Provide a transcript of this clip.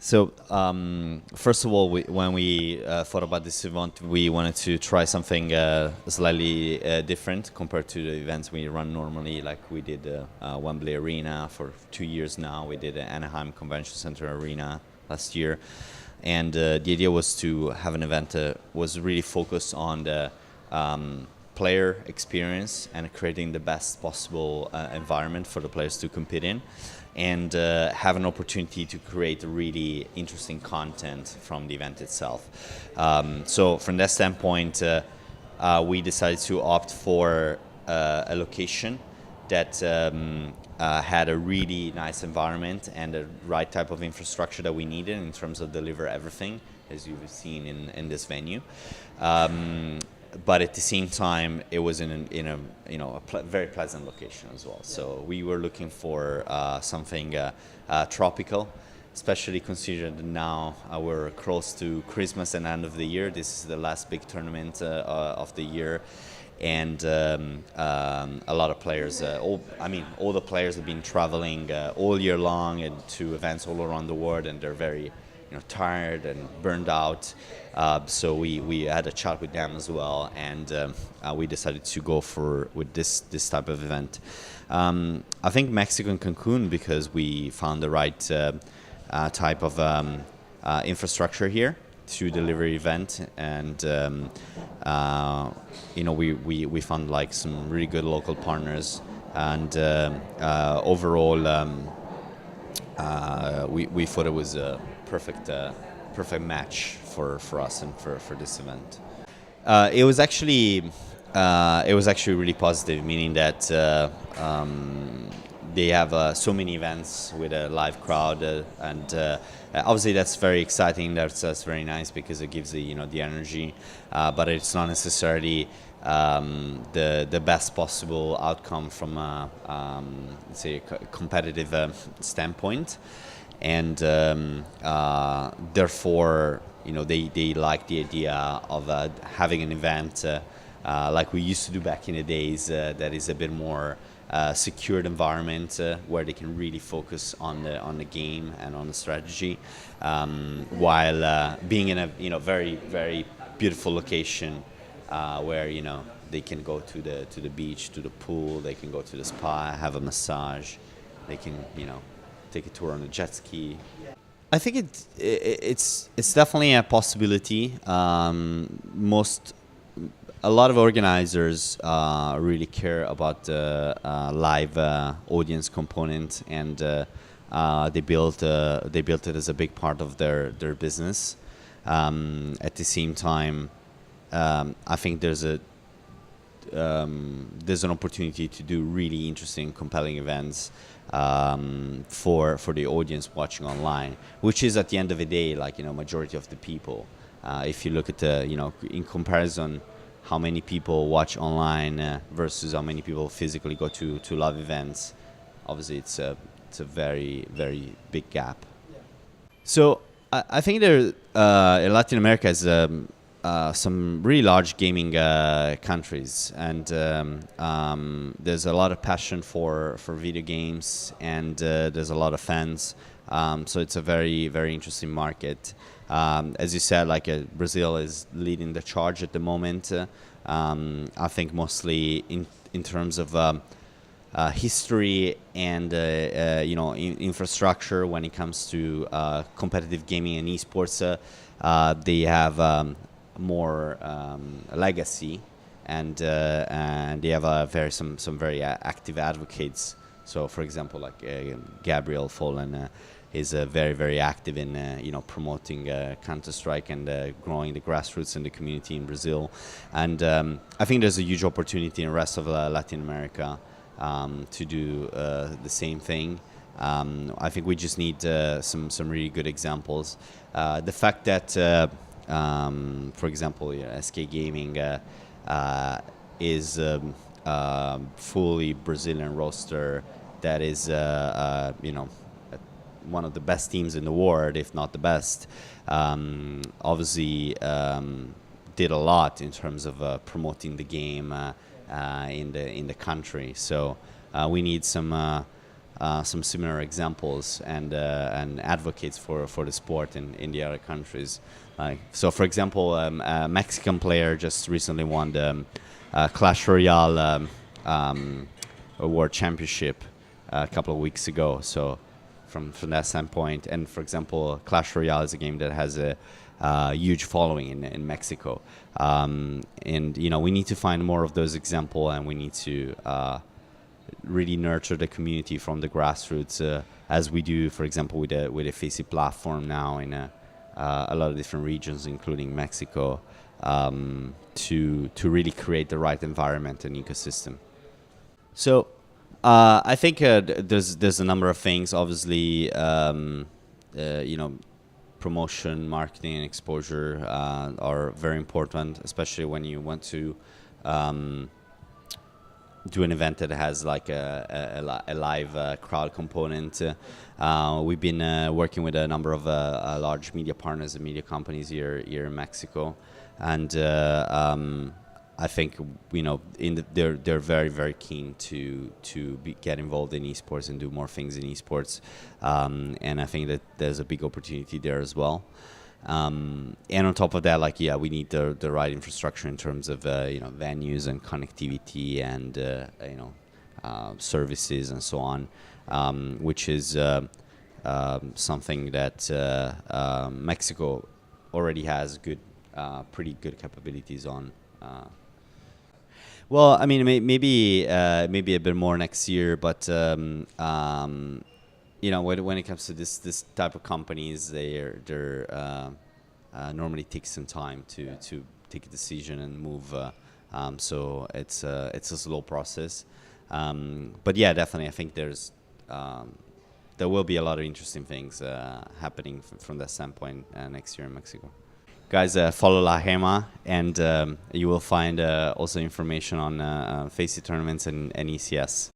So, first of all, when we thought about this event, we wanted to try something slightly different compared to the events we run normally. Like we did Wembley Arena for 2 years now. We did Anaheim Convention Center Arena last year. And the idea was to have an event that was really focused on the player experience and creating the best possible environment for the players to compete in, and have an opportunity to create really interesting content from the event itself. So from that standpoint, we decided to opt for a location that had a really nice environment and the right type of infrastructure that we needed in terms of deliver everything, as you've seen in this venue. But at the same time, it was in a very pleasant location as well. So we were looking for something tropical, especially considering that now we're close to Christmas and end of the year. This is the last big tournament of the year, and a lot of players. All the players have been traveling all year long and to events all around the world, and they're very tired and burned out. So we had a chat with them as well, and we decided to go with this type of event. I think Mexico and Cancun, because we found the right type of infrastructure here to deliver event, and we found like some really good local partners, and overall we thought it was a perfect match for us and for this event. It was actually really positive, meaning that they have so many events with a live crowd, and obviously that's very exciting. That's very nice because it gives the energy, but it's not necessarily the best possible outcome from a let's say a competitive standpoint, and therefore they like the idea of having an event like we used to do back in the days, that is a bit more secured environment where they can really focus on the game and on the strategy, while being in a very very beautiful location where they can go to the beach, to the pool, they can go to the spa, have a massage, they can take a tour on a jet ski. I think it's definitely a possibility. A lot of organizers really care about the live audience component, and they built it as a big part of their business. At the same time, I think there's an opportunity to do really interesting, compelling events for the audience watching online, which is at the end of the day majority of the people. If you look at in comparison, how many people watch online versus how many people physically go to live events, obviously it's a very very big gap. So I think there Latin America has some really large gaming countries, and there's a lot of passion for video games, and there's a lot of fans. So it's a very very interesting market. As you said, Brazil is leading the charge at the moment. I think mostly in terms of history and infrastructure when it comes to competitive gaming and esports. They have more legacy, and they have some very active advocates. So, for example, Gabriel Follen is very very active in promoting Counter-Strike and growing the grassroots in the community in Brazil. And I think there's a huge opportunity in the rest of Latin America to do the same thing. I think we just need some really good examples. The fact that for example, SK Gaming is fully Brazilian roster that is one of the best teams in the world, if not the best. Obviously did a lot in terms of promoting the game in the country. So we need some some similar examples and advocates for the sport in the other countries. So, for example, a Mexican player just recently won the Clash Royale World Championship a couple of weeks ago. So, from that standpoint, and for example, Clash Royale is a game that has a huge following in Mexico, and we need to find more of those examples, and we need to really nurture the community from the grassroots, as we do, for example, with a FACEIT platform now in a lot of different regions, including Mexico, to really create the right environment and ecosystem. So I think there's a number of things. Obviously, promotion, marketing, and exposure are very important, especially when you want to do an event that has like a live crowd component. We've been working with a number of large media partners and media companies here in Mexico, and I think they're very, very keen to get involved in esports and do more things in esports, and I think that there's a big opportunity there as well. And on top of that, we need the right infrastructure in terms of venues and connectivity and services and so on, which is something that Mexico already has pretty good capabilities on. Well, I mean, maybe a bit more next year, but when it comes to this type of companies, they're normally take some time to take a decision and move. So it's a slow process. But yeah, definitely, I think there will be a lot of interesting things happening from that standpoint next year in Mexico. Guys, follow La Gema, and you will find also information on FACEIT tournaments and ECS.